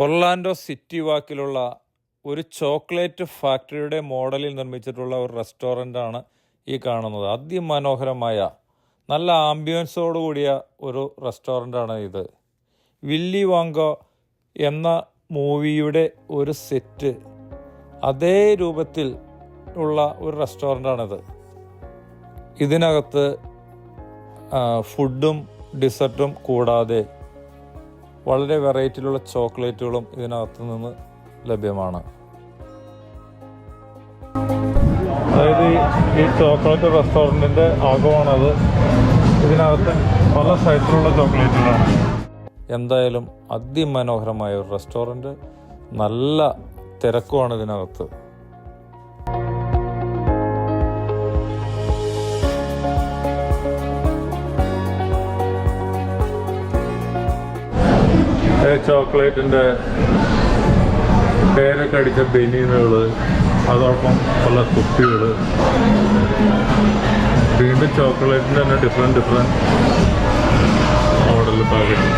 Orlando city വാക്കിലുള്ള ഒരു chocolate ഫാക്ടറിയുടെ മോഡലിൽ നിർമ്മിച്ചിട്ടുള്ള ഒരു റെസ്റ്റോറൻ്റാണ് ഈ കാണുന്നത്. അതിമനോഹരമായ നല്ല ആംബിയൻസോട് കൂടിയ ഒരു റെസ്റ്റോറൻ്റാണ് ഇത്. വില്ലി വാങ്കോ എന്ന മൂവിയുടെ ഒരു സെറ്റ് അതേ രൂപത്തിൽ ഉള്ള ഒരു റെസ്റ്റോറൻ്റാണിത്. ഇതിനകത്ത് ഫുഡും ഡിസർട്ടും കൂടാതെ വളരെ വെറൈറ്റിയിലുള്ള ചോക്ലേറ്റുകളും ഇതിനകത്ത് നിന്ന് ലഭ്യമാണ്. അതായത് ഈ ചോക്ലേറ്റ് റെസ്റ്റോറൻറ്റിൻ്റെ ആഗമാണത്. ഇതിനകത്ത് പല സൈസിലുള്ള ചോക്ലേറ്റുകളാണ്. എന്തായാലും അതിമനോഹരമായ ഒരു റെസ്റ്റോറൻറ്റ്, നല്ല തിരക്കുമാണ് ഇതിനകത്ത്. ചോക്ലേറ്റിൻ്റെ പേരൊക്കെ അടിച്ച ബനീനുകൾ, അതോടൊപ്പം പല കുപ്പികൾ, വീണ്ടും ചോക്ലേറ്റിൻ്റെ തന്നെ ഡിഫറെൻറ്റ് മോഡൽ പാക്കറ്റ്.